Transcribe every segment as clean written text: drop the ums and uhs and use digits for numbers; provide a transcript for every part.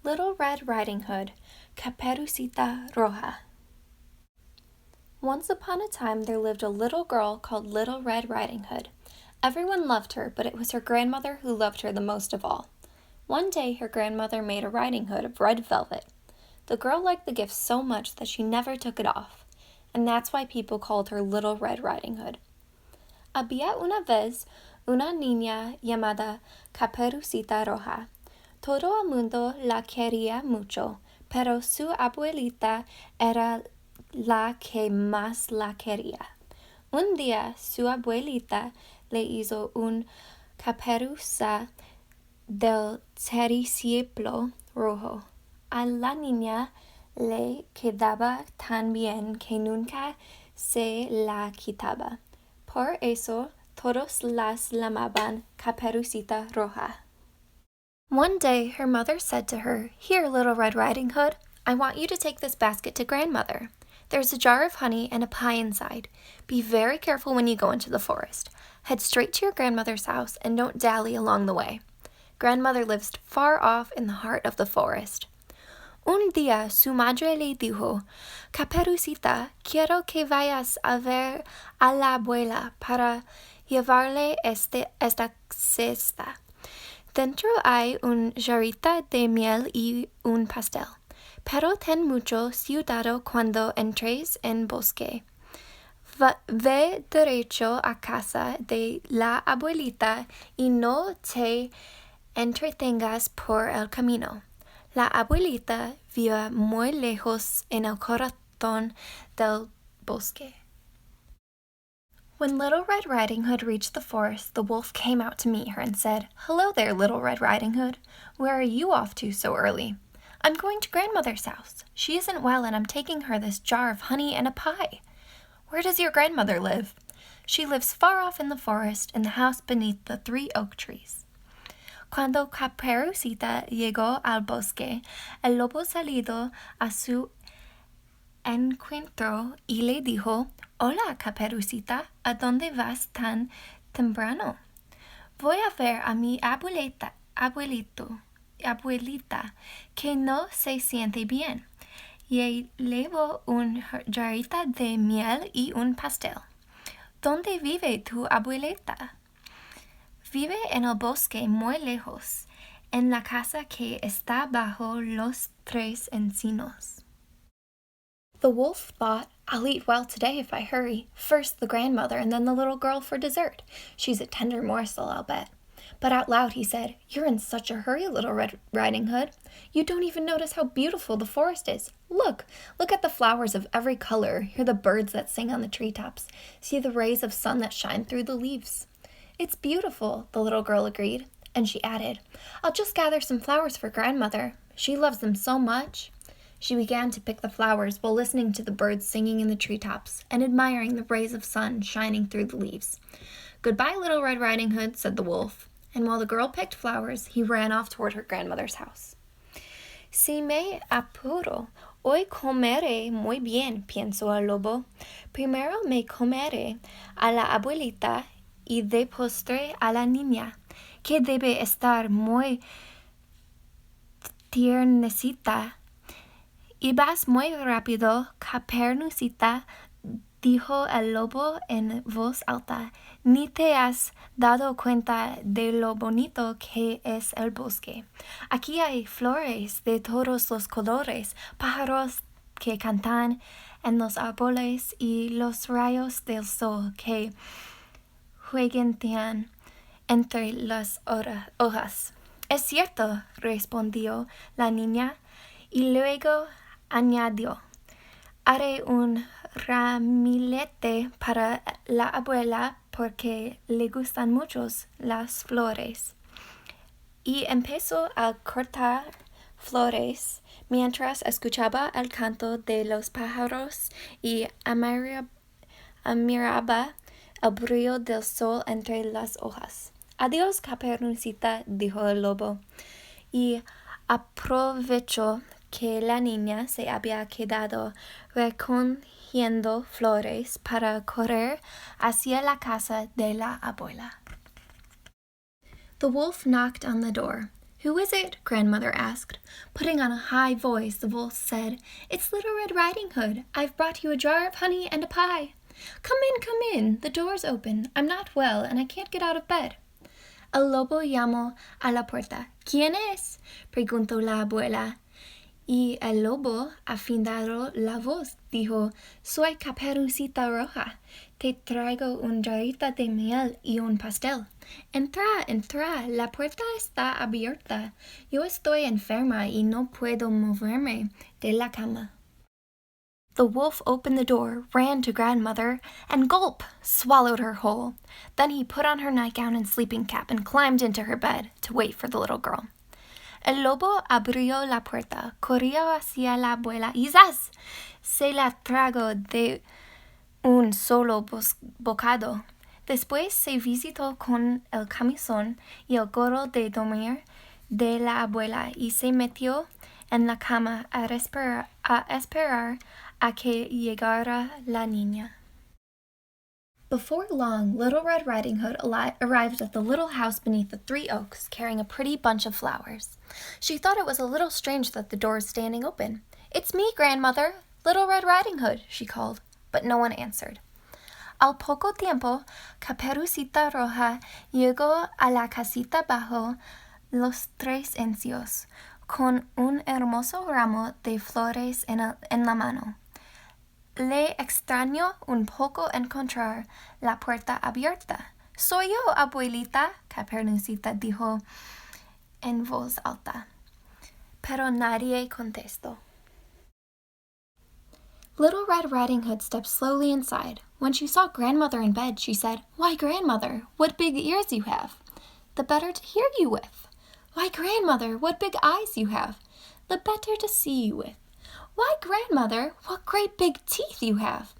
Little Red Riding Hood, Caperucita Roja. Once upon a time there lived a little girl called Little Red Riding Hood. Everyone loved her, but it was her grandmother who loved her the most of all. One day her grandmother made a riding hood of red velvet. The girl liked the gift so much that she never took it off, and that's why people called her Little Red Riding Hood. Había una vez una niña llamada Caperucita Roja. Todo el mundo la quería mucho, pero su abuelita era la que más la quería. Un día su abuelita le hizo un caperuza del terciopelo rojo. A la niña le quedaba tan bien que nunca se la quitaba. Por eso todos las llamaban Caperucita Roja. One day her mother said to her, "Here, Little Red Riding Hood, I want you to take this basket to grandmother. There's a jar of honey and a pie inside. Be very careful when you go into the forest. Head straight to your grandmother's house and don't dally along the way. Grandmother lives far off in the heart of the forest." Un día su madre le dijo, "Caperucita, quiero que vayas a ver a la abuela para llevarle esta cesta. Dentro hay una jarrita de miel y un pastel. Pero ten mucho cuidado cuando entres en bosque. Ve derecho a casa de la abuelita y no te entretengas por el camino. La abuelita vive muy lejos en el corazón del bosque." When Little Red Riding Hood reached the forest, the wolf came out to meet her and said, "Hello there, Little Red Riding Hood. Where are you off to so early?" "I'm going to grandmother's house. She isn't well and I'm taking her this jar of honey and a pie." "Where does your grandmother live?" "She lives far off in the forest, in the house beneath the 3 oak trees." Cuando Caperucita llegó al bosque, el lobo salió a su encuentro y le dijo, "Hola, Caperucita, ¿a dónde vas tan temprano?" "Voy a ver a mi abuelita, que no se siente bien. Y llevo una jarrita de miel y un pastel." "¿Dónde vive tu abuelita?" "Vive en el bosque muy lejos, en la casa que está bajo los 3 encinos." The wolf thought, "I'll eat well today if I hurry. First the grandmother and then the little girl for dessert. She's a tender morsel, I'll bet." But out loud he said, "You're in such a hurry, Little Red Riding Hood. You don't even notice how beautiful the forest is. Look at the flowers of every color. Hear the birds that sing on the treetops. See the rays of sun that shine through the leaves." "It's beautiful," the little girl agreed, and she added, "I'll just gather some flowers for grandmother. She loves them so much." She began to pick the flowers while listening to the birds singing in the treetops and admiring the rays of sun shining through the leaves. "Goodbye, Little Red Riding Hood," said the wolf, and while the girl picked flowers, he ran off toward her grandmother's house. "Si me apuro, hoy comeré muy bien," pensó el lobo. "Primero me comeré a la abuelita y de postre a la niña, que debe estar muy tiernecita." "Ibas muy rápido, Caperucita," dijo el lobo en voz alta. "Ni te has dado cuenta de lo bonito que es el bosque. Aquí hay flores de todos los colores, pájaros que cantan en los árboles y los rayos del sol que jueguetean entre las hojas." "Es cierto," respondió la niña, y luego añadió, "Haré un ramillete para la abuela porque le gustan mucho las flores." Y empezó a cortar flores mientras escuchaba el canto de los pájaros y admiraba el brillo del sol entre las hojas. "Adiós, Caperucita," dijo el lobo, y aprovechó que la niña se había quedado recogiendo flores para correr hacia la casa de la abuela. The wolf knocked on the door. "Who is it?" Grandmother asked. Putting on a high voice, the wolf said, "It's Little Red Riding Hood. I've brought you a jar of honey and a pie." Come in. The door's open. I'm not well, and I can't get out of bed." El lobo llamó a la puerta. "¿Quién es?" preguntó la abuela. Y el lobo, afinando la voz, dijo, "Soy Caperucita Roja. Te traigo un jarrita de miel y un pastel. Entra, la puerta está abierta. Yo estoy enferma y no puedo moverme de la cama." The wolf opened the door, ran to Grandmother, and gulp, swallowed her whole. Then he put on her nightgown and sleeping cap and climbed into her bed to wait for the little girl. El lobo abrió la puerta, corrió hacia la abuela y ¡zas! Se la tragó de un solo bocado. Después se visitó con el camisón y el gorro de dormir de la abuela y se metió en la cama a esperar a que llegara la niña. Before long, Little Red Riding Hood arrived at the little house beneath the 3 oaks, carrying a pretty bunch of flowers. She thought it was a little strange that the door was standing open. "It's me, Grandmother, Little Red Riding Hood," she called, but no one answered. Al poco tiempo, Caperucita Roja llegó a la casita bajo los 3 encíos, con un hermoso ramo de flores en la mano. Le extrañó un poco encontrar la puerta abierta. "Soy yo, abuelita", Caperucita dijo en voz alta. Pero nadie contestó. Little Red Riding Hood stepped slowly inside. When she saw Grandmother in bed, she said, "Why, Grandmother, what big ears you have! The better to hear you with." "Why, Grandmother, what big eyes you have! The better to see you with." "Why, Grandmother, what great big teeth you have!"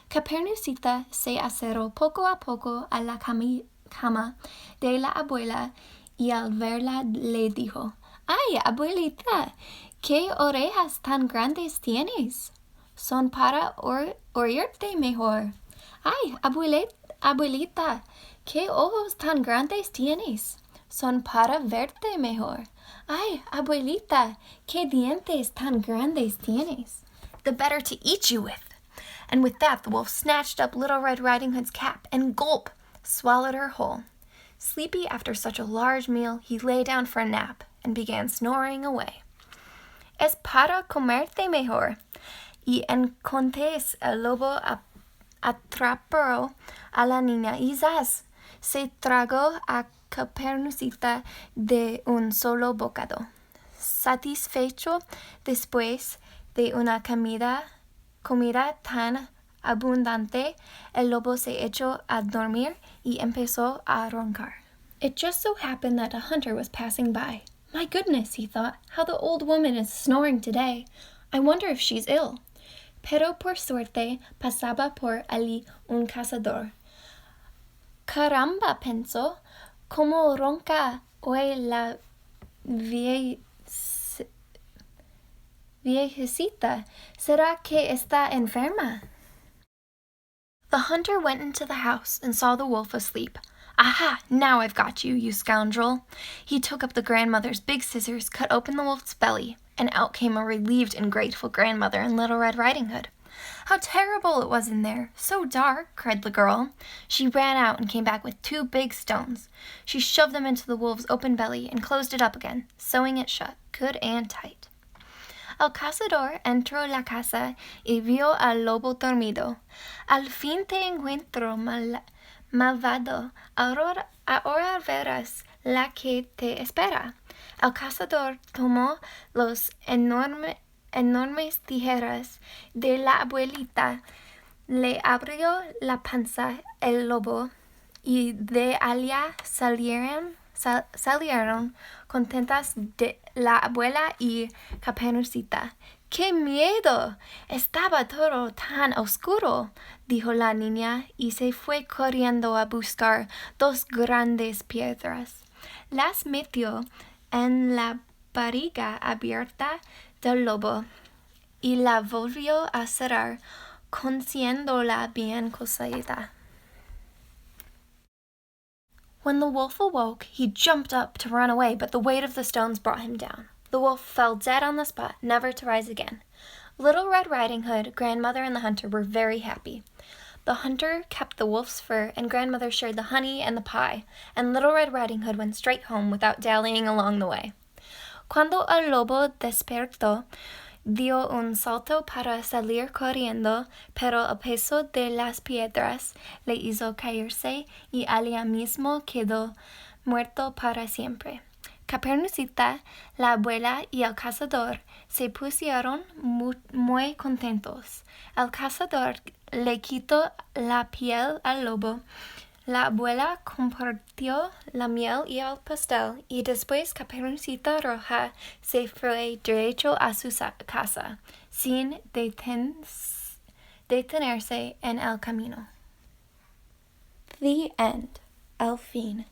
Caperucita se acercó poco a poco a la cama de la abuela y al verla le dijo, "Ay, abuelita, ¿qué orejas tan grandes tienes? Son para oírte mejor." "Ay, abuelita, ¿qué ojos tan grandes tienes? Son para verte mejor." "Ay, abuelita, ¿qué dientes tan grandes tienes? The better to eat you with." And with that, the wolf snatched up Little Red Riding Hood's cap and gulp, swallowed her whole. Sleepy after such a large meal, he lay down for a nap and began snoring away. "Es para comerte mejor." Y entonces el lobo atrapó a la niña y ¡zas! Se tragó a Caperucita de un solo bocado. Satisfecho después de una comida tan abundante, el lobo se echó a dormir y empezó a roncar. It just so happened that a hunter was passing by. "My goodness," he thought, "how the old woman is snoring today. I wonder if she's ill." Pero por suerte pasaba por allí un cazador. "Caramba", pensó, "cómo ronca hoy la viejecita. ¿Será que está enferma?" The hunter went into the house and saw the wolf asleep. "Aha! Now I've got you, you scoundrel." He took up the grandmother's big scissors, cut open the wolf's belly, and out came a relieved and grateful grandmother and Little Red Riding Hood. "How terrible it was in there! So dark!" cried the girl. She ran out and came back with 2 big stones. She shoved them into the wolf's open belly and closed it up again, sewing it shut, good and tight. El cazador entró en la casa y vio al lobo dormido. "Al fin te encuentro, malvado. Ahora verás la que te espera." El cazador tomó los enormes tijeras de la abuelita, le abrió la panza el lobo y de allá salieron contentas de la abuela y Caperucita. ¡Qué miedo! Estaba todo tan oscuro, dijo la niña y se fue corriendo a buscar 2 grandes piedras. Las metió en la barriga abierta del lobo y la volvió a cerrar, cosiéndola bien cosida. When the wolf awoke, he jumped up to run away, but the weight of the stones brought him down. The wolf fell dead on the spot, never to rise again. Little Red Riding Hood, Grandmother, and the hunter were very happy. The hunter kept the wolf's fur, and Grandmother shared the honey and the pie, and Little Red Riding Hood went straight home without dallying along the way. Cuando el lobo despertó, dio un salto para salir corriendo, pero el peso de las piedras le hizo caerse y allí mismo quedó muerto para siempre. Caperucita, la abuela y el cazador se pusieron muy contentos. El cazador le quitó la piel al lobo. La abuela compartió la miel y el pastel, y después Caperucita Roja se fue derecho a su casa, sin detenerse en el camino. The end. El fin.